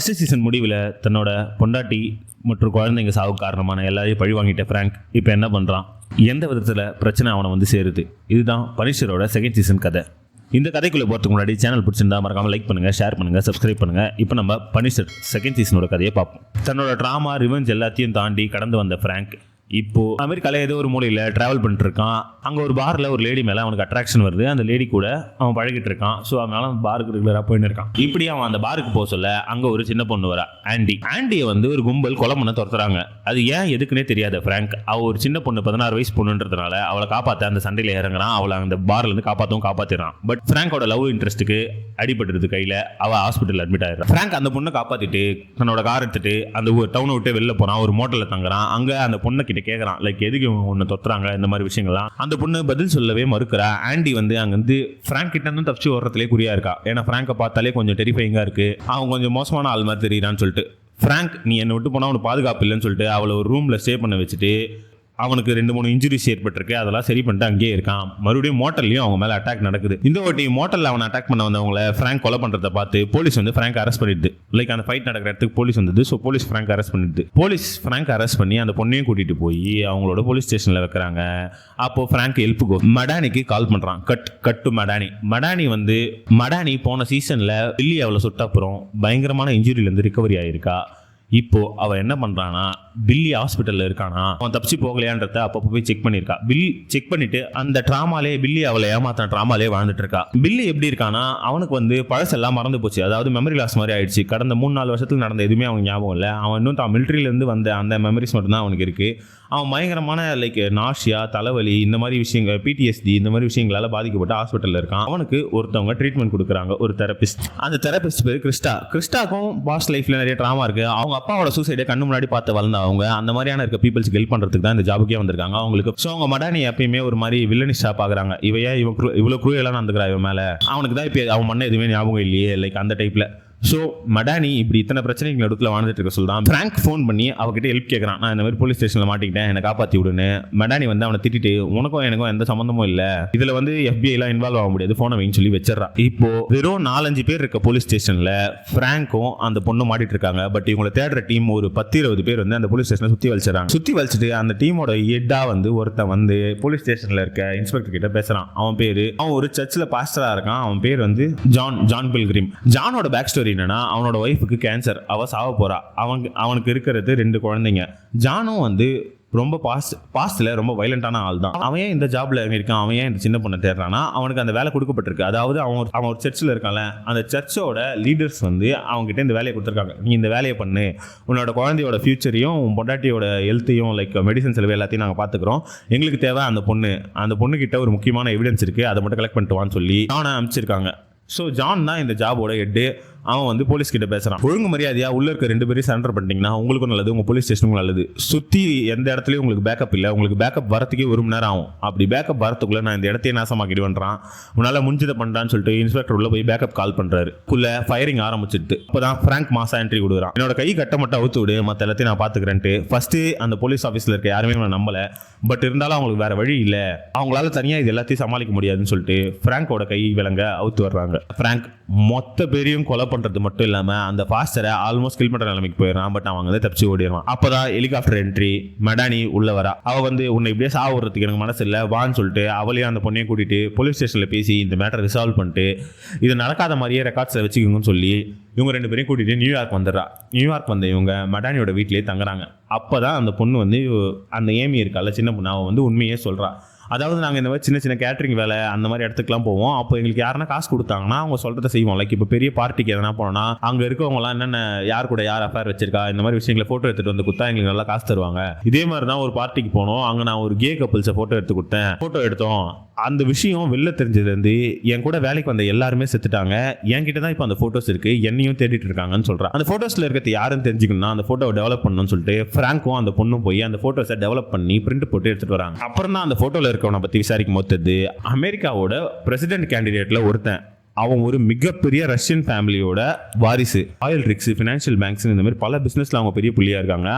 First season முடிவில் தன்னோட பொண்டாட்டி மற்றும் குழந்தைங்க சாவுக்கு காரணமான எல்லாரையும் பழி வாங்கிட்ட ஃப்ராங்க் இப்போ என்ன பண்ணுறான், எந்த விதத்தில் பிரச்சனை அவனை வந்து சேருது. இதுதான் பனிஷரோட செகண்ட் சீசன் கதை. இந்த கதைக்குள்ளே போகிறதுக்கு முன்னாடி சேனல் பிடிச்சிருந்தா மறக்காமல் லைக் பண்ணுங்கள், ஷேர் பண்ணுங்கள், சப்ஸ்கிரைப் பண்ணுங்கள். இப்போ நம்ம பனிஷர் செகண்ட் சீசனோட கதையை பார்ப்போம். தன்னோட ட்ராமா ரிவெஞ்ச் எல்லாத்தையும் தாண்டி கடந்து வந்த ஃப்ராங்க் இப்போ அமெரிக்கால ஏதோ ஒரு மூலையில் டிராவல் பண்ணிட்டு இருக்கான். அங்கே ஒரு பாரில் ஒரு லேடி மேலே அவனுக்கு அட்ராக்ஷன் வருது. அந்த லேடி கூட அவன் பழகிட்டு இருக்கான். ஸோ அதனால அந்த பாருக்கு ரெகுலராக போயின்னு இருக்கான். இப்படி அவன் அந்த பாருக்கு போக சொல்ல அங்கே ஒரு சின்ன பொண்ணு வரா, ஆண்டியை வந்து ஒரு கும்பல் கொலை பண்ண துரத்துறாங்க. அது ஏன் எதுக்குன்னே தெரியாத ஃப்ராங்க் அவள் ஒரு சின்ன பொண்ணு 16 வயசு பொண்ணுன்றதுனால அவளை காப்பாற்ற அந்த சண்டையில் இறங்குறான். அவளை அந்த பார்லேருந்து காப்பாற்றிடுறான். பட் ஃப்ராங்கோட லவ் இன்ட்ரெஸ்ட்டுக்கு அடிபட்டுருது கையில். அவள் ஹாஸ்பிட்டல் அட்மிட் ஆயிடுறான். ஃப்ராங்க் அந்த பொண்ணை காப்பாற்றிட்டு தன்னோட கார் எடுத்துட்டு அந்த டவுனை விட்டு வெளில போகிறான். ஒரு மோட்டலில் தங்குறான். அங்கே அந்த பொண்ணை கிட்ட கேட்கறான், லைக் எதுக்கு ஒன்று தொத்துறாங்க இந்த மாதிரி விஷயங்கள்லாம். அந்த பொண்ணு பதில் சொல்லவே மறுக்கிறா. ஆண்டி வந்து அங்கே வந்து ஃப்ராங்க் கிட்ட இருந்து தப்பிச்சு ஓடுறதுலே குறியா இருக்கா. ஏன்னா ஃப்ராங்கை பார்த்தாலே கொஞ்சம் டெரிஃபைங்கா இருக்கு. அவன் கொஞ்சம் மோசமான ஆள் மாதிரி தெரியுறான்னு சொல்லிட்டு ஃப்ராங்க் நீ என்னை விட்டு போனால் அவனுக்கு பாதுகாப்பு இல்லைன்னு சொல்லிட்டு அவளை ஒரு ரூமில் ஸ்டே பண்ண வச்சுட்டு அவனுக்கு 2-3 இன்ஜுரிஸ் ஏற்பட்டிருக்கு. அதெல்லாம் சரி பண்ணிட்டு அங்கேயே இருக்கான். மறுபடியும் மோட்டல்லையும் அவங்க மேலே அட்டாக் நடக்குது. இந்த வாட்டி மோட்டலில் அவனை அட்டாக் பண்ண வந்தவங்களை ஃப்ராங்க் கொலை பண்ணுறதை பார்த்து போலீஸ் வந்து ஃப்ராங்க் அரெஸ்ட் பண்ணிடுது. லைக் அந்த ஃபைட் நடக்கிற இடத்துக்கு போலீஸ் வந்தது. ஸோ போலீஸ் ஃப்ராங்க் அரெஸ்ட் பண்ணிடுது. போலீஸ் ஃப்ராங்க் அரெஸ்ட் பண்ணி அந்த பொண்ணையும் கூட்டிகிட்டு போய் அவங்களோட போலீஸ் ஸ்டேஷனில் வைக்கிறாங்க. அப்போ ஃப்ராங்க் ஹெல்ப்புக்கு மடானிக்கு கால் பண்ணுறான். கட் டு மடானி போன சீசனில் பில்லி அவளை சுட்ட அப்புறம் பயங்கரமான இன்ஜுரியிலேருந்து ரிகவரி ஆகிருக்கா. இப்போ அவன் என்ன பண்றானா, பில்லி ஹாஸ்பிட்டல்ல இருக்கானா, அவன் தப்பிச்சு போகலையான்றத அப்பப்போ போய் செக் பண்ணிருக்கா. பில்லி செக் பண்ணிட்டு அந்த ட்ராமாலே பில்லி அவளை ஏமாத்தின ட்ராமாலே வாழ்ந்துட்டு இருக்கா. பில்லி எப்படி இருக்கானா, அவனுக்கு வந்து பழசெல்லாம் மறந்து போச்சு. அதாவது மெமரி லாஸ் மாதிரி ஆயிடுச்சு. கடந்த 3-4 வருஷத்துல நடந்த எதுவுமே அவனுக்கு ஞாபகம் இல்லை. அவன் இன்னும் தான் மிலிட்ரியில இருந்து வந்த அந்த மெமரிஸ் மட்டும்தான் அவனுக்கு இருக்கு. அவன் பயங்கரமான லைக் நாஷியா, தலைவலி, இந்த மாதிரி விஷயங்கள், PTSD இந்த மாதிரி விஷயங்களால பாதிக்கப்பட்டு ஹாஸ்பிட்டல்ல இருக்கான். அவனுக்கு ஒருத்தவங்க ட்ரீட்மெண்ட் கொடுக்குறாங்க, ஒரு தெரபிஸ்ட். அந்த தெரபிஸ்ட் பேர் கிறிஸ்டாக்கும் பாஸ்ட் லைஃப்ல நிறைய ட்ராமா இருக்கு. அவங்க அப்பாவோட சூசைடை கண்ணு முன்னாடி பார்த்து வளர்ந்த அவங்க அந்த மாதிரியான இருக்க பீப்புள்ஸ்க்கு ஹெல்ப் பண்றதுக்கு தான் இந்த ஜாபுக்கே வந்திருக்காங்க அவங்களுக்கு. ஸோ அவங்க மடானி எப்பயுமே ஒரு மாதிரி வில்லனிஷா பாக்குறாங்க. இவ்வளவு குரூயலா நடந்துக்கிறா இவன் மேல, அவனுக்கு தான் இப்போ அவன் பண்ண எதுவுமே ஞாபகம் இல்லையே, லைக் அந்த டைப்ல. ஸோ மடானி இப்படி இத்தனை பிரச்சனைகள் நடுத்தில் வாழ்ந்துட்டு இருக்க சொல்றான். ஃப்ராங்க் ஃபோன் பண்ணி அவகிட்ட ஹெல்ப் கேட்கறான். நான் இந்த மாதிரி போலீஸ் ஸ்டேஷனில் மாட்டிக்கிட்டேன், என்னை காப்பாற்றி விடுன்னு. மடானி வந்து அவனை திட்டிட்டு உனக்கும் எனக்கும் எந்த சம்மந்தமும் இல்லை, இதுல வந்து FBI எல்லாம் இன்வால்வ் ஆக முடியாது, போனை வைன்னு சொல்லி வச்சிடறான். இப்போ வெறும் 4-5 பேர் இருக்க போலீஸ் ஸ்டேஷன்ல ஃப்ராங்க்கும் அந்த பொண்ணு மாட்டிட்டு இருக்காங்க. பட் இவங்களை தேடுற டீம் ஒரு 10-20 பேர் வந்து அந்த போலீஸ் ஸ்டேஷனை சுத்தி வலிச்சிட்டு அந்த டீமோட ஹெட்டா வந்து ஒருத்தன் வந்து போலீஸ் ஸ்டேஷன்ல இருக்க இன்ஸ்பெக்டர் கிட்ட பேசுறான். அவன் ஒரு சர்ச்சில் பாஸ்டரா இருக்கான். அவன் பேர் வந்து ஜான் பில்கிரிம். ஜானோட பேக் ஸ்டோரி என்னன்னா, அவனோட ஒய்ஃபுக்கு கேன்சர், அவ சாவ போறா. அவனுக்கு இருக்கிறது 2 குழந்தைங்க. ஜானும் வந்து ரொம்ப பாஸ்ட்ல ரொம்ப வயலண்டான ஆள் தான். அவன் ஏன் இந்த ஜாப்ல இருக்கான், அவன் ஏன் இந்த சின்ன பொண்ணை தேடுறான்னா, அவனுக்கு அந்த வேலை கொடுக்கப்பட்டிருக்கு. அதாவது அவன் ஒரு சர்ச்சில் இருக்கான்ல, அந்த சர்ச்சோட லீடர்ஸ் வந்து அவங்க கிட்ட இந்த வேலையை கொடுத்துருக்காங்க. நீ இந்த வேலையை பண்ணு, உன்னோட குழந்தையோட ஃபியூச்சரையும் உன் பொண்டாட்டியோட ஹெல்த்தையும் லைக் மெடிசன் செலவு எல்லாத்தையும் நாங்கள் பார்த்துக்கிறோம். எங்களுக்கு தேவை அந்த பொண்ணு கிட்ட ஒரு முக்கியமான எவிடன்ஸ் இருக்கு, அதை மட்டும் கலெக்ட் பண்ணிட்டு வான்னு சொல்லி ஜானை அனுப்பிச்சிருக்காங்க. ஸோ ஜான் தான் இந்த ஜாபோட ஹெட்டு. அவன் வந்து போலீஸ் கிட்ட பேசுறான். ஒழுங்கு மரியாதையா உள்ள இருக்க 2 பேரும் சரண்டர் பண்ணிட்டீங்கன்னா உங்களுக்கும் நல்லது, உங்க போலீஸ் ஸ்டேஷனுக்கும் நல்லது. சுத்தி எந்த இடத்துலயும் உங்களுக்கு பேக்கப் இல்லை, உங்களுக்கு பேக்கப் வரத்துக்கே 1 மணி நேரம் ஆகும். அப்படி பேக்கப் வரத்துக்குள்ள நான் இந்த இடத்தையே நாசமாக்கிடுவேன்றான். உன்னால முடிஞ்சதை பண்றான்னு சொல்லிட்டு இன்ஸ்பெக்டர் உள்ள போய் பேக்கப் கால் பண்றாரு. ஃபயரிங் ஆரம்பிச்சிட்டு அப்பதான் ஃப்ராங்க் மாசா என்ட்ரி கொடுக்குறான். என்னோட கை கட்ட மட்டும் அவுத்து விடு, மற்ற எல்லாத்தையும் நான் பாத்துக்கிறேன்ட்டு. ஃபர்ஸ்ட் அந்த போலீஸ் ஆஃபீஸ்ல இருக்க யாருமே நான் நம்பல. பட் இருந்தாலும் அவங்களுக்கு வேற வழி இல்லை, அவங்களால தனியா இது எல்லாத்தையும் சமாளிக்க முடியாதுன்னு சொல்லிட்டு ஃப்ராங்கோட கை விலங்க அவுத்து வர்றாங்க. ஃப்ராங்க் மொத்த பேரையும் கொலை பண்றது மட்டும் இல்லாம அந்த பாஸ்டரை ஆல்மோஸ்ட் கில் பண்ற நிலைமைக்கு போயிடறான். பட் அவங்க வந்து தப்பிச்சு ஓடிடுவான். அப்பதான் ஹெலிகாப்டர் என்ட்ரி. மடானி உள்ள வரா. அவ வந்து உன்னை இப்படியே சாவுறதுக்கு எனக்கு மனசு இல்லை வான்னு சொல்லிட்டு அவளையும் அந்த பொண்ணையும் கூட்டிட்டு போலீஸ் ஸ்டேஷன்ல பேசி இந்த மேட்டரை ரிசால்வ் பண்ணிட்டு இது நடக்காத மாதிரியே ரெக்கார்ட்ஸை வச்சுக்கோங்கன்னு சொல்லி இவங்க 2 பேரையும் கூட்டிட்டு நியூயார்க் வந்துடுறா. நியூயார்க் வந்து இவங்க மடானியோட வீட்டிலேயே தங்குறாங்க. அப்பதான் அந்த பொண்ணு வந்து அந்த ஏமி இருக்கால சின்ன பொண்ணு, அவன் வந்து உண்மையே சொல்றா. அதாவது நாங்கள் இந்த மாதிரி சின்ன கேட்டரிங் வேலை அந்த மாதிரி இடத்துக்குலாம் போவோம். அப்போ எங்களுக்கு யாருன்னா காசு கொடுத்தாங்கன்னா அவங்க சொல்றதை செய்வோம். லைக் இப்போ பெரிய பார்ட்டிக்கு எதனா போனோம்னா அங்கே இருக்கவங்கலாம் என்னென்ன யார் கூட யார் அஃபேர் வச்சிருக்கா இந்த மாதிரி விஷயங்களை ஃபோட்டோ எடுத்துட்டு வந்து கொடுத்தா எங்களுக்கு நல்லா காசு தருவாங்க. இதே மாதிரி தான் ஒரு பார்ட்டிக்கு போனோம். அங்கே நான் ஒரு கே கப்பிள்ஸை ஃபோட்டோ எடுத்தோம். அந்த விஷயம் வெளில தெரிஞ்சதுலேருந்து என் கூட வேலைக்கு வந்த எல்லாருமே செத்துட்டாங்க. என்கிட்ட தான் இப்போ அந்த ஃபோட்டோஸ் இருக்கு, என்னையும் தேடிட்டு இருக்காங்கன்னு சொல்கிறேன். அந்த ஃபோட்டோஸில் இருக்கிறது யாருன்னு தெரிஞ்சுக்கணும்னா அந்த ஃபோட்டோவை டெவலப் பண்ணணும்னு சொல்லிட்டு ஃப்ராங்க்கும் அந்த பொண்ணும் போய் அந்த ஃபோட்டோஸை டெவலப் பண்ணி பிரிண்ட் போட்டு எடுத்துட்டு வராங்க. அப்புறம் தான் அந்த ஃபோட்டோவில் இருக்கவனை பற்றி விசாரிக்கும் போது அமெரிக்காவோட பிரசிடென்ட் கேண்டிடேட்ல ஒருத்தன் அவன் ஒரு மிகப்பெரிய ரஷ்யன் ஃபேமிலியோட வாரிசு. ஆயில் ரிக்ஸ், ஃபினான்ஷியல் பேங்க்ஸ், இந்த மாதிரி பல பிஸ்னஸில் அவங்க பெரிய புள்ளியாக இருக்காங்க.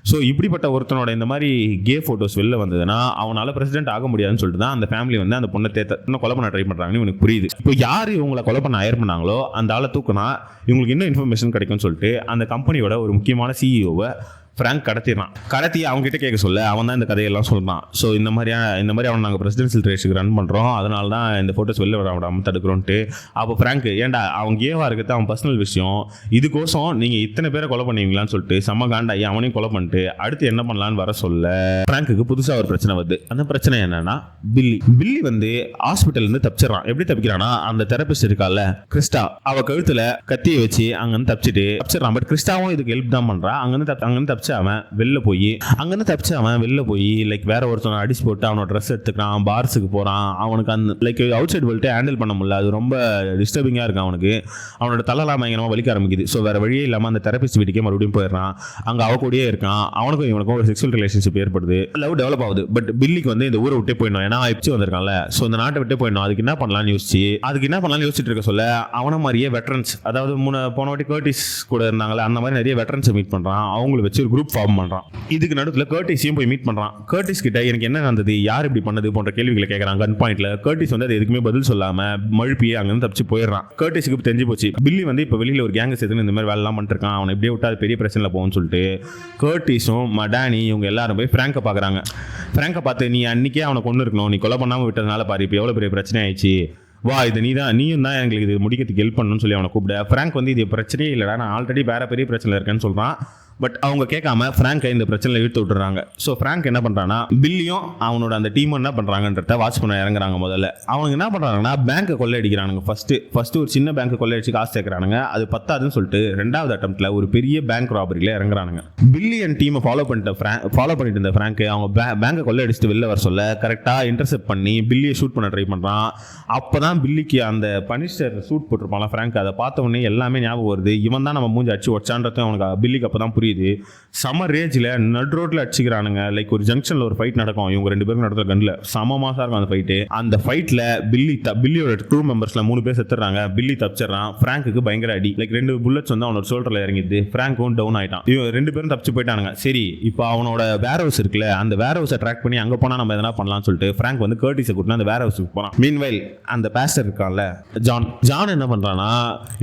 ஸோ இப்படிப்பட்ட ஒருத்தனோட இந்த மாதிரி கே ஃபோட்டோஸ் வெளில வந்ததுன்னா அவனால் பிரசிடென்ட் ஆக முடியாதுன்னு சொல்லிட்டு தான் அந்த ஃபேமிலி வந்து அந்த பொண்ணை இன்னும் கொலை பண்ண ட்ரை பண்ணுறாங்கன்னு எனக்கு புரியுது. இப்போ யார் இவங்களை கொலை பண்ண ஹயர் பண்ணாங்களோ அந்த ஆளை தூக்குனா இவங்களுக்கு இன்னும் இன்ஃபர்மேஷன் கிடைக்கும்னு சொல்லிட்டு அந்த கம்பெனியோட ஒரு முக்கியமான சிஇஓவை ஃப்ராங்க் கடத்தி அவங்க கிட்ட கேட்க சொல்ல அவன் தான் இந்த கதையெல்லாம் சொல்றான். ஸோ இந்த மாதிரி அவன் நாங்கள் பிரசிடென்ஷியல் ரேஸுக்கு ரன் பண்ணுறோம், அதனால தான் இந்த ஃபோட்டோஸ் வெளில விடாமல் தடுக்கிறோன்ட்டு. அப்போ ஃப்ராங்க் ஏன்டா அவன் கேவா இருக்கிறது அவன் பர்சனல் விஷயம், இதுக்கோசம் நீங்கள் இத்தனை பேரை கொலை பண்ணுவீங்களான்னு சொல்லிட்டு செம்ம காண்டாயி அவனையும் கொலை பண்ணிட்டு அடுத்து என்ன பண்ணலான்னு வர சொல்ல ஃப்ராங்க்குக்கு புதுசாக ஒரு பிரச்சனை வருது. அந்த பிரச்சனை என்னன்னா பில்லி வந்து ஹாஸ்பிட்டல்லேருந்து தப்பிச்சிடறான். எப்படி தப்பிக்கிறான்னா அந்த தெரபிஸ்ட் இருக்கால கிறிஸ்டா, அவ கழுத்துல கத்தியை வச்சு அங்கேருந்து தப்பிச்சிடறான். பட் கிறிஸ்டாவும் இதுக்கு ஹெல்ப் தான் பண்ணுறான். அங்கேருந்து அவன் வெளில போய் லைக் வேற ஒருத்தவங்க அடிச்சு போட்டு அவனோட ட்ரெஸ் எடுத்துக்கிறான், பார்ஸுக்கு போறான். அவனுக்கு அந்த லைக் அவுட் சைட் வேர்ல்டே ஹேண்டில் பண்ண முடியல, அது ரொம்ப டிஸ்டர்பிங்காக இருக்கு அவனுக்கு. அவனோட தலைலாம் பயங்கரமாக வலிக்க ஆரம்பிக்குது. ஸோ வேற வழியே இல்லாமல் அந்த தெரபிஸ்ட் வீட்டுக்கே மறுபடியும் போயிடுறான். அங்கே அவ கூடயே இருக்கான். அவனுக்கும் இவனுக்கும் ஒரு செக்ஷுவல் ரிலேஷன்ஷிப் ஏற்படுது, லவ் டெவலப் ஆகுது. பட் பில்லிக்கு வந்து இந்த ஊரை விட்டே போயிடணும், ஏன்னா எப்சி வந்திருக்கான்ல. ஸோ இந்த நாட்டை விட்டே போயிடணும். அதுக்கு என்ன பண்ணலாம்னு யோசிச்சுட்டு இருக்க சொல்ல அவன மாதிரியே வெட்டரன்ஸ், அதாவது போன வாட்டி கர்டிஸ் கூட இருந்தாங்களே அந்த மாதிரி நிறைய வெட்டரன்ஸை மீட் பண்றான். அவங்களை வச்சு குரூப் ஃபார்ம் பண்றான். இதுக்கு நடுவில் கர்டிஸையும் போய் மீட் பண்றான். கர்டிஸ் கிட்ட எனக்கு என்ன நடந்தது, யார் இப்படி பண்ணது போன்ற கேள்விகளை கேட்கறான். கன் பாயிண்ட்ல கர்டிஸ் வந்து அது எதுக்குமே பதில் சொல்லாம மழுப்பியே அங்கிருந்து தப்பிச்சு போயிடுறான். கர்டிஸுக்கு தெரிஞ்சு போச்சு பில்லி வந்து இப்போ வெளியில ஒரு கேங் சேர்த்து இந்த மாதிரி வேலை எல்லாம் பண்ணிட்டு இருக்கான், அவனை எப்படியே விட்டா அது பெரிய பிரச்சனை போகும்னு சொல்லிட்டு கர்டிஸும் மடானி இவங்க எல்லாரும் போய் ஃப்ராங்கை பாக்குறாங்க. ஃப்ராங்கை பார்த்து நீ அன்னைக்கே அவனை கொண்டு இருக்கணும், நீ கொலை பண்ணாம விட்டதுனால பாரு இப்போ எவ்வளவு பெரிய பிரச்சனை ஆயிடுச்சு, வா இது நீயும் தான் எங்களுக்கு இது முடிக்கிறதுக்கு ஹெல்ப் பண்ணணும்னு சொல்லி அவனை கூப்பிட. ஃப்ராங்க் வந்து இது பிரச்சனையே இல்லைடா, நான் ஆல்ரெடி வேற பெரிய பிரச்சனை இருக்கேன்னு சொல்றான். பட் அவங்க கேட்காம ஃப்ராங்கை இந்த பிரச்சனையில் இழுத்து விட்டுறாங்க. ஸோ ஃப்ராங்க் என்ன பண்றான்னா பில்லியும் அவனோட அந்த டீம் என்ன பண்றாங்கன்றத வாட்ச் பண்ண இறங்குறாங்க. முதல்ல அவங்க என்ன பண்றாங்கன்னா பேங்கை கொள்ளையடிக்கிறானுங்க. ஃபர்ஸ்ட் ஒரு சின்ன பேங்க் கொள்ளையடிச்சு காசு சேர்க்கிறானுங்க. அது பத்தாதுன்னு சொல்லிட்டு ரெண்டாவது அட்டம்ப்ட்ல ஒரு பெரிய பேங்க் ராபரியில இறங்குறானுங்க. பில்லி அண்ட் டீமை ஃபாலோ பண்ணிட்டு இருந்த ஃப்ராங்க் அவங்க பேங்கை கொள்ளையடிச்சுட்டு வெளில வர சொல்ல கரெக்டா இன்டர்செப்ட் பண்ணி பில்லியை ஷூட் பண்ண ட்ரை பண்றான். அப்பதான் பில்லிக்கு அந்த பனிஷர் சூட் போட்டிருப்பான் ஃப்ராங்க், அதை பார்த்த உடனே எல்லாமே ஞாபகம் வருது. இவன் தான் நம்ம மூஞ்சி அடிச்சு ஒச்சான்றது அவனுக்கு பில்லிக்கு அப்பதான் புரியுது. சம ரேஜ்ல நட் ரோட்ல அடிச்சுக்கிறானுங்க. லைக் ஒரு ஜங்ஷன்ல ஒரு ஃபைட் நடக்கும், இவங்க ரெண்டு பேரும் நடத்துற கன்ல சம மாசா இருக்கும் அந்த ஃபைட்டு. அந்த ஃபைட்ல பில்லியோட க்ரூ மெம்பர்ஸ்ல 3 பேர் செத்துறாங்க. பில்லி தப்பிச்சிடறான். ஃப்ராங்க்கு பயங்கர அடி, லைக் 2 புல்லட்ஸ் வந்து அவனோட ஷோல்டர்ல இறங்கிது. ஃப்ராங்க்கும் டவுன் ஆயிட்டான். இவங்க 2 பேரும் தப்பிச்சு போயிட்டானுங்க. சரி இப்போ அவனோட வேர் ஹவுஸ் இருக்குல்ல, அந்த வேர் ஹவுஸை ட்ராக் பண்ணி அங்க போனா நம்ம எதனா பண்ணலாம்னு சொல்லிட்டு ஃப்ராங்க் வந்து கர்டிஸை கூட்டினா அந்த வேர் ஹவுஸுக்கு போறான். மீன்வைல் அந்த பாஸ்டர் இருக்கான்ல ஜான் என்ன பண்றான்னா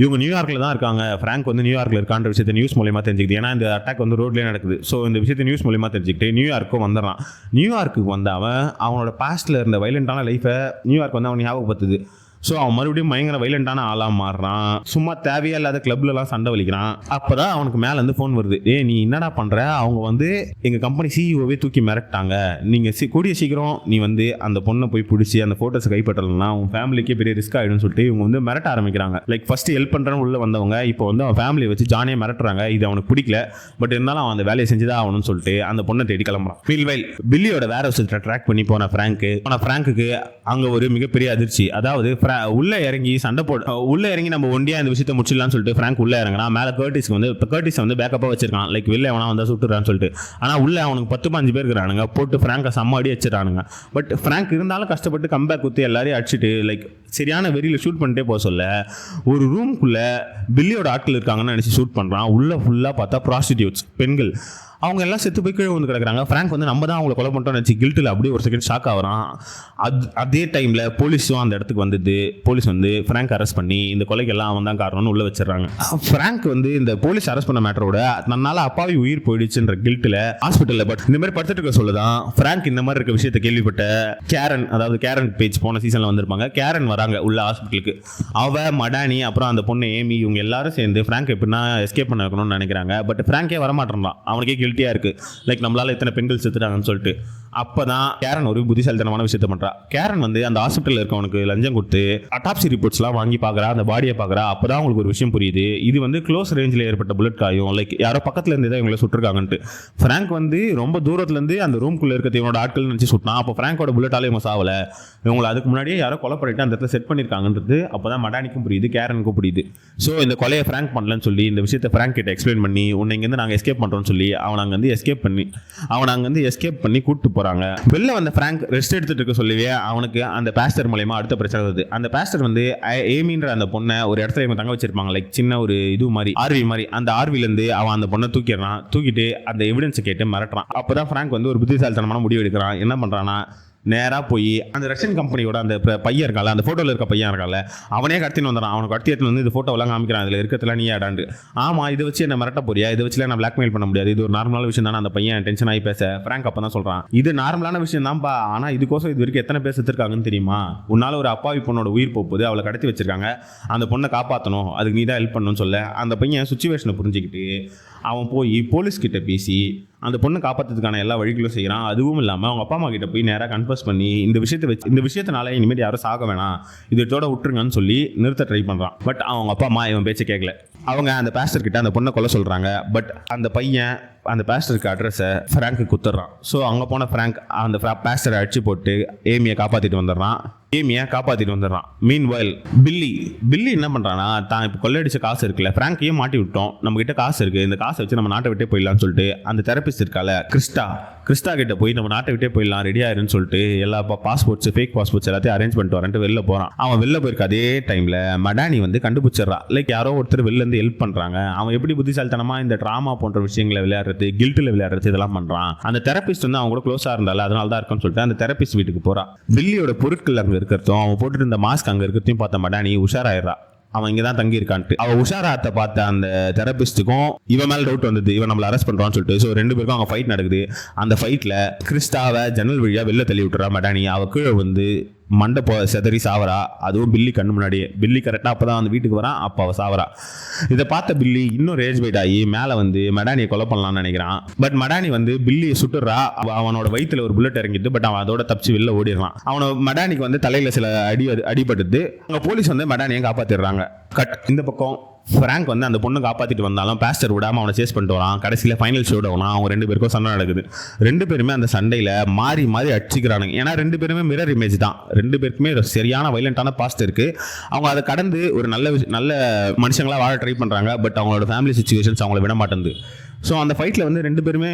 இவங்க நியூயார்க்ல தான் இருக்காங்க, ஃப்ராங்க் வந்து நியூயார்க்ல இருக்கான்ற விஷயத்தை நியூஸ் மூலமா தெரிஞ்சுக்கிது. ஏன்னா இந்த அட்டாக் வந்து ரோட்லேயே நடக்குது. ஸோ இந்த விஷயத்தை நியூஸ் மூலமா தெரிஞ்சுக்கிட்டு நியூயார்க்கும் வந்துடுறான். நியூயார்க்கு வந்து அவனோட பாஸ்ட்ல இருந்த வைலண்டான லைஃபை நியூயார்க் வந்து அவன் ஞாபகப்படுத்துது. ஸோ அவன் மறுபடியும் பயங்கர வைலண்டான ஆளாக மாறுறான். சும்மா தேவையா இல்லாத கிளப்லலாம் சண்டை வலிக்கிறான். அப்போதான் அவனுக்கு மேலேருந்து ஃபோன் வருது, நீ என்னடா பண்ணுற, அவங்க வந்து எங்கள் கம்பெனி சிஇஓவே தூக்கி மிரட்டாங்க, நீங்கள் கூடிய சீக்கிரம் நீ வந்து அந்த பொண்ணை போய் பிடிச்சி அந்த ஃபோட்டோஸை கைப்பற்றலைன்னா உன் ஃபேமிலிக்கே பெரிய ரிஸ்க் ஆகிடும்னு சொல்லிட்டு இவங்க வந்து மிரட்ட ஆரம்பிக்கிறாங்க. லைக் ஃபர்ஸ்ட் ஹெல்ப் பண்ணுறேன்னு உள்ளே வந்தவங்க இப்போ வந்து அவன் ஃபேமிலியை வச்சு ஜானியை மிரட்டுறாங்க. இது அவனுக்கு பிடிக்கல, பட் இருந்தாலும் அவன் அந்த வேலையை செஞ்சுதான் ஆகணும்னு சொல்லிட்டு அந்த பொண்ணை தேடி கிளம்புறான். மீன்வைல் பில்லியோட வேர் ஹவுஸ் ட்ராக் பண்ணி போன ஃப்ராங்க்கு அங்கே ஒரு மிகப்பெரிய அதிர்ச்சி. அதாவது உள்ள இறங்கி சண்டை உள்ள இறங்கி நம்ம ஒண்டியா இந்த விஷயத்தை முடிச்சிடலாம்னு சொல்லிட்டு ஃப்ராங்க் உள்ள இறங்கினா மேலே கர்டிஸ் வந்து பேக்கப்பா வச்சிருக்கான். லைக் வெளில எவனா வந்தா சுட்டுறான்னு சொல்லிட்டு. ஆனா உள்ள அவனுக்கு 10-15 பேர் இருக்கிறானுங்க. போட்டு ஃப்ராங்கை செம்ம அடி வச்சிடறானுங்க. பட் ஃப்ராங்க் இருந்தாலும் கஷ்டப்பட்டு கம்பேக் குத்தி எல்லாரையும் அடிச்சுட்டு லைக் சரியான வெறியில ஷூட் பண்ணிட்டே போக சொல்ல ஒரு ரூம்குள்ள பில்லியோட ஆட்கள் இருக்காங்கன்னு நினைச்சு ஷூட் பண்றான். உள்ள ஃபுல்லா பார்த்தா ப்ராஸ்டிடியூட்ஸ், பெண்கள். அவங்க எல்லாம் செத்து போய் கீழே வந்து கிடக்குறாங்க. ஃப்ராங்க் வந்து நம்ம தான் அவங்களை கொலை பண்ணிட்டோம்னு நினச்சி கில்ட்டில் அப்படியே ஒரு செகண்ட் ஷாக் ஆகிறான். அதே டைமில் போலீஸும் அந்த இடத்துக்கு வந்தது. போலீஸ் வந்து ஃப்ராங்க் அரெஸ்ட் பண்ணி இந்த கொலைக்கெல்லாம் அவன் தான் காரணம்னு உள்ள வச்சிடறாங்க. ஃப்ராங்க் வந்து இந்த போலீஸ் அரெஸ்ட் பண்ண மேட்டரோட தன்னால அப்பாவி உயிர் போயிடுச்சுன்ற கில்ட்டில் ஹாஸ்பிட்டலில் பட் இந்த மாதிரி படுத்துட்டு இருக்க சொல்லுதான் ஃப்ராங்க் இந்த மாதிரி இருக்க விஷயத்தை கேள்விப்பட்ட கேரன், அதாவது கேரன் பேஜ் போன சீசனில் வந்திருப்பாங்க. கேரன் வராங்க உள்ள ஹாஸ்பிட்டலுக்கு. அவ மடானி அப்புறம் அந்த பொண்ணு ஏமி இவங்க எல்லாரும் சேர்ந்து ஃப்ராங்க் எப்படின்னா எஸ்கேப் பண்ண வைக்கணும்னு நினைக்கிறாங்க. பட் ஃப்ராங்கே வரமாட்டான். அவனுக்கே கில்ட்டியா இருக்கு, லைக் நம்மளால இத்தனை பெண்கள் செத்துட்டாங்கன்னு சொல்லிட்டு. அப்பதான் கேரன் ஒரு புத்திசாலித்தனமான விஷயத்த பண்றா. கேரன் வந்து அந்த ஹாஸ்பிட்டல் இருக்கவனுக்கு லஞ்சம் கொடுத்து அட்டாப்சி ரிப்போர்ட்ஸ்லாம் வாங்கி பாக்குறா, அந்த பாடியை பாக்குறா. அப்பதான் அவங்களுக்கு ஒரு விஷயம் புரியுது, இது வந்து க்ளோஸ் ரேஞ்சில் ஏற்பட்ட புல்லட் காயம், லைக் யாரோ பக்கத்துல இருந்து தான் இவங்களை சுட்டுருக்காங்கன்ட்டு. ஃப்ராங்க் வந்து ரொம்ப தூரத்துல இருந்து அந்த ரூம்குள்ள இருக்கிற இவனோட ஆட்கள் நினைச்சு சுட்டான். அப்போ ஃப்ராங்கோட புல்லட்டாலே இவங்க சாவல, இவங்களை அதுக்கு முன்னாடியே யாரோ கொலை பண்ணிட்டு அந்த இடத்துல செட் பண்ணிருக்காங்கன்றது அப்பதான் மடானிக்கும் புரியுது, கேரனுக்கும் புரியுது. ஸோ இந்த கொலையை ஃப்ராங்க் பண்ணலன்னு சொல்லி இந்த விஷயத்தை ஃப்ராங்க் கிட்ட எக்ஸ்பிளைன் பண்ணி உன்னை இங்கிருந்து நாங்கள் எஸ்கேப் பண்றோம்னு சொல்லி அவனை அங்கே வந்து எஸ்கேப் பண்ணி கூப்பிட்டு போறாங்க. வெளில வந்த பிராங்க் ரெஸ்ட் எடுத்துட்டு இருக்க சொல்லியே அவனுக்கு அந்த பாஸ்டர் மூலமா அடுத்த பிரச்சனை வருது. அந்த பாஸ்டர் வந்து ஏமின்ற அந்த பொண்ணை ஒரு இடத்துல இவங்க தங்க வச்சிருப்பாங்க, லைக் சின்ன ஒரு இது மாதிரி ஆர்வி மாதிரி. அந்த ஆர்வில இருந்து அவன் அந்த பொண்ணை தூக்கிட்டு அந்த எவிடன்ஸ் கேட்டு மிரட்டுறான். அப்பதான் பிராங்க் வந்து ஒரு புத்திசாலித்தனமான முடிவு எடுக்கிறான். என்ன பண்றான்னா, நேராக போய் அந்த ரஷ்யன் கம்பெனியோட அந்த பையன் இருக்கால, அந்த ஃபோட்டோவில் இருக்க பையன் இருக்கால, அவனே கடத்தின்னு வந்துடுறான். அவனுக்கு கடத்தி எடுத்துன்னு வந்து இந்த ஃபோட்டோவெல்லாம் காமிக்கிறான், அதில் இருக்கிறதுலாம் நீ ஆடாண்டு. ஆமாம், இதை வச்சு என்ன மிரட்ட போறியா, இதை வச்சுல நான் பிளாக்மெயில் பண்ண முடியாது, இது ஒரு நார்மலான விஷயம் தானே. அந்த பையன் டென்ஷன் ஆகி பேச பிராங்க் அப்போ தான் சொல்கிறான், இது நார்மலான விஷயம் தான்ப்பா, ஆனால் இதுக்கோசம் இது வரைக்கும் எத்தனை பேர் செத்துருக்காங்கன்னு தெரியுமா? உன்னால் ஒரு அப்பாவி பொண்ணோட உயிர் போகுது, அவளை கடத்தி வச்சிருக்காங்க, அந்த பொண்ணை காப்பாற்றணும், அதுக்கு நீ தான் ஹெல்ப் பண்ணணும்னு சொல்ல அந்த பையன் சுச்சுவேஷனை புரிஞ்சுக்கிட்டு அவன் போய் போலீஸ்கிட்ட பேசி அந்த பொண்ணை காப்பாற்றுறதுக்கான எல்லா வழிகளும் செய்கிறான். அதுவும் இல்லாமல் அவங்க அப்பா அம்மா கிட்ட போய் நேராக கன்ஃபர்ஸ் பண்ணி இந்த விஷயத்தினால இனிமேல் யாரும் சாக வேணாம், இதோட விட்டுருங்கன்னு சொல்லி நிறுத்த ட்ரை பண்ணுறான். பட் அவங்க அப்பா அம்மா இவன் பேச்சை கேட்கல. அவங்க அந்த பாஸ்டர் கிட்ட அந்த பொண்ணை கொல்ல சொல்கிறாங்க. பட் அந்த பையன் அந்த பாஸ்டருக்கு அட்ரஸை ஃப்ராங்க்கு குத்துறான். ஸோ அங்கே போன ஃப்ராங்க் அந்த பாஸ்டரை அடிச்சு போட்டு ஏமியை காப்பாற்றிட்டு வந்துடுறான். மீன்வைல் பில்லி என்ன பண்ணுறான்னா, தான் இப்போ கொள்ளையடிச்ச காசு இருக்குல்ல, ஃப்ராங்கையும் மாட்டி விட்டோம், நம்ம கிட்ட காசு இருக்குது, இந்த காசை வச்சு நம்ம நாட்டை விட்டே போயிடலாம்னு சொல்லிட்டு அந்த தெரபிஸ்ட் இருக்கால கிறிஸ்டா கிட்ட போய் நம்ம நாட்டை விட்டே போயிடலாம், ரெடி ஆயிருன்னு சொல்லிட்டு எல்லா ஃபேக் பாஸ்போர்ட்ஸ் எல்லாத்தையும் அரேஞ்ச் பண்ணிட்டு வரேன்ட்டு வெளில போகிறான். அவன் வெளில போயிருக்க அதே டைமில் மடானி வந்து கண்டுபிடிச்சிடறா. லைக் யாரோ ஒருத்தர் வெளில இருந்து ஹெல்ப் பண்ணுறாங்க. அவன் எப்படி புத்திசாலித்தனமாக இந்த ட்ராமா போன்ற விஷயங்களை விளையாடுறது, கில்ட்டில் விளையாடுறது இதெல்லாம் பண்ணுறான். அந்த தெரபிஸ்ட் வந்து அவங்க கூட க்ளோஸாக இருந்தாலும் அதனால தான் இருக்குன்னு சொல்லிட்டு அந்த தெரபிஸ்ட் வீட்டுக்கு போகிறான். பில்லியோட பொருட்கள் அங்கே இருக்கிறதும் அவன் போட்டுட்டு இருந்த மாஸ்க் அங்கே இருக்கிறதையும் பார்த்த மடானி உஷாராயிடுறா. அவன் இங்கே தான் தங்கி இருக்கான்ட்டு. அவன் உஷாராத்த பார்த்த அந்த தெரபிஸ்டுக்கும் இவன் மேலே டவுட் வந்தது, இவன் நம்மளை அரெஸ்ட் பண்ணுறான்னு சொல்லிட்டு. ஸோ ரெண்டு பேருக்கும் அவங்க ஃபைட் நடக்குது. அந்த ஃபைட்டில் கிறிஸ்டாவை ஜன்னல் வழியாக வெளில தள்ளி விட்டுறா மடானி. அவள் கீழே வந்து மண்டை செதறி சாவரா. அதுவும் பில்லி கண்ணு முன்னாடியே. பில்லி கரெக்டாக அப்போ தான் வந்து வீட்டுக்கு வரான், அப்போ அவள் சாவரா. இதை பார்த்த பில்லி இன்னும் ரேஜ் பைட் ஆகி மேலே வந்து மடானியை கொலை பண்ணலாம்னு நினைக்கிறான். பட் மடானி வந்து பில்லியை சுட்டுறா. அவனோட வயிற்றுல ஒரு புல்லட் இறங்கிட்டு, பட் அவன் அதோட தப்பிச்சு வெளில ஓடிடுறான். மடானிக்கு வந்து தலையில் சில அடிபட்டுது. அங்கே போலீஸ் வந்து மடானியை காப்பாற்றிடுறாங்க. இந்த பக்கம் ஃப்ராங்க் வந்து அந்த பொண்ணு காப்பாற்றிட்டு வந்தாலும் பாஸ்டர் விடாமல் அவனை சேஸ் பண்ணிட்டு வரான். கடைசியில் ஃபைனல் ஷோட வரான். அவங்க ரெண்டு பேருக்கும் சண்டை நடக்குது. ரெண்டு பேருமே அந்த சண்டையில் மாறி அடிச்சுக்கிறானுங்க. ஏன்னா ரெண்டு பேருமே மிரர் இமேஜ் தான். ரெண்டு பேருக்குமே சரியான வைலண்டான பாஸ்ட் இருக்குது. அவங்க அதை கடந்து ஒரு நல்ல மனுஷங்களாக வாழ ட்ரை பண்ணுறாங்க. பட் அவங்களோட ஃபேமிலி சிச்சுவேஷன்ஸ் அவங்கள விட மாட்டேங்குது. ஸோ அந்த ஃபைட்டில் வந்து ரெண்டு பேருமே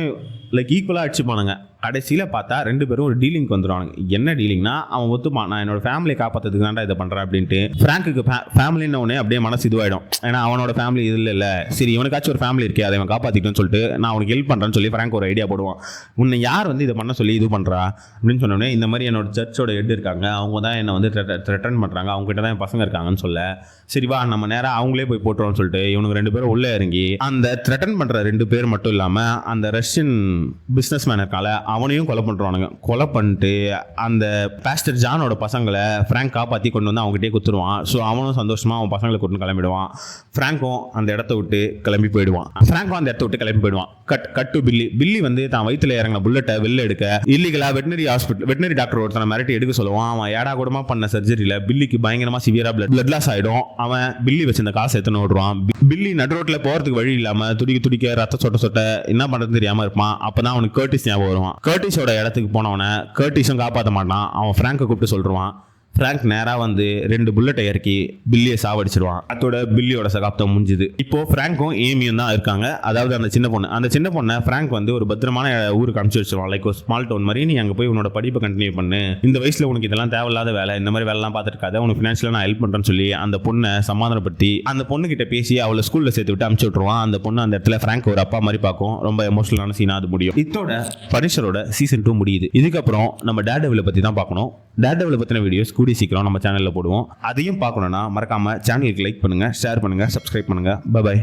லைக் ஈக்குவலாக அடிச்சுப்பானுங்க. கடைசியில் பார்த்தா ரெண்டு பேரும் ஒரு டீலிங்க்கு வந்துடுவானுங்க. என்ன டீலிங்னா, அவன் ஒத்துப்பான், நான் என்னோட ஃபேமிலியை காப்பாற்றுறதுக்கு தான்டா இதை பண்ணுறேன் அப்படின்ட்டு. ஃப்ராங்க்குக்கு ஃபேமிலின்னு உடனே அப்படியே மனசு இதுவாகிடும். ஏன்னா அவனோட ஃபேமிலி இது இல்லை, சரி இவனுக்காச்சும் ஒரு ஃபேமிலி இருக்கே, அதை அவன் காப்பாற்றிக்கணும்னு சொல்லிட்டு நான் அவனுக்கு ஹெல்ப் பண்ணுறேன்னு சொல்லி ஃப்ராங்க் ஒரு ஐடியா போடுவான். உன்னை யார் வந்து இதை பண்ண சொல்லி இது பண்ணுறா அப்படின்னு சொன்னோடனே, இந்த மாதிரி என்னோட சர்ச்சோட ஹெட் இருக்காங்க, அவங்க தான் என்னை வந்து த்ரெட்டன் பண்ணுறாங்க, அவங்ககிட்ட தான் என் பசங்க இருக்காங்கன்னு சொல்ல, சரி வா நம்ம நேராக அவங்களே போய் போட்டுருவோம்னு சொல்லிட்டு இவனுக்கு ரெண்டு பேரும் உள்ளே இறங்கி அந்த த்ரெட்டன் பண்ணுற ரெண்டு பேர் மட்டும் இல்லாமல் அந்த ரஷ்யன் பிஸ்னஸ் மேன் இருக்கால அவனையும் கொலை பண்ணுறானுங்க. கொலை பண்ணிட்டு அந்த பாஸ்டர் ஜானோட பசங்களை ஃப்ராங்க் காப்பாற்றி கொண்டு வந்து அவங்ககிட்டே குத்துருவான். ஸோ அவனும் சந்தோஷமாக அவன் பசங்களை கொண்டு கிளம்பிடுவான். ஃப்ராங்கும் அந்த இடத்த விட்டு கிளம்பி போயிடுவான். கட் டு பில்லி வந்து தான் வயிற்றுல இறங்கின புல்லட்டை வெளில எடுக்க இல்லீகலா வெட்டினரி டாக்டர் ஒருத்தனை மிரட்டி எடுக்க சொல்லுவான். அவன் ஏடா கூடமா பண்ண சர்ஜரியில் பில்லிக்கு பயங்கரமா சிவியரா பிளட் லாஸ் ஆகிடும். அவன் பில்லி வச்சிருந்த காசை எடுத்துன்னு ஓடுவான். பில்லி நடு ரோட்டில் போகிறதுக்கு வழி இல்லாமல் துடிக்க ரத்த சொட்ட என்ன பண்ணுறது தெரியாமல் இருப்பான். அப்போ தான் அவனுக்கு கர்டிஸ் ஞாபகம் வருவான். கர்டிஸோட இடத்துக்கு போனவனை கர்டிஸும் காப்பாற்ற மாட்டான். அவன் ஃப்ராங்கை கூப்பிட்டு சொல்லிடுவான். ஃப்ராங்க் நேராக வந்து 2 புல்லட்டை இறக்கி பில்லியை சாவடிச்சிருவான். அதோட பில்லியோட சகாப்தம் முடிஞ்சுது. இப்போ ஃப்ராங்கும் ஏமியும் தான் இருக்காங்க. அதாவது அந்த சின்ன பொண்ணை ஃப்ராங்க் வந்து ஒரு பத்திரமான ஊருக்கு அனுப்பிச்சு வச்சிருவான். லைக் ஒரு ஸ்மால் டவுன் மாதிரி, நீ அங்கே போய் உன்னோட படிப்பை கண்டினியூ பண்ணு, இந்த வயசில் உனக்கு இதெல்லாம் தேவையில்லாத வேலை, இந்த மாதிரி வேலைலாம் பார்த்துருக்காத, உனக்கு ஃபினான்ஷியலாக நான் ஹெல்ப் பண்ணுறேன்னு சொல்லி அந்த பொண்ணை சமாதானப்படுத்தி அந்த பொண்ணுகிட்ட பேசி அவளை ஸ்கூலில் சேர்த்து விட்டு அனுப்பிச்சு விட்டுருவான். அந்த பொண்ணு அந்த இடத்துல ஃப்ராங்க் ஒரு அப்பா மாதிரி பார்க்கும். ரொம்ப எமோஷனலான சீனாக அது முடியும். இதோட பனிஷரோட சீசன் 2 முடியுது. இதுக்கப்புறம் நம்ம டேர்டெவிலை பற்றி தான் பார்க்கணும். டேர்டெவிலை பற்றின வீடியோஸ் கூடி சீக்கிரம் நம்ம சேனலில் போடுவோம். அதையும் பார்க்கணுன்னா மறக்காம சேனலுக்கு லைக் பண்ணுங்க, ஷேர் பண்ணுங்க, சப்ஸ்கிரைப் பண்ணுங்க. பை.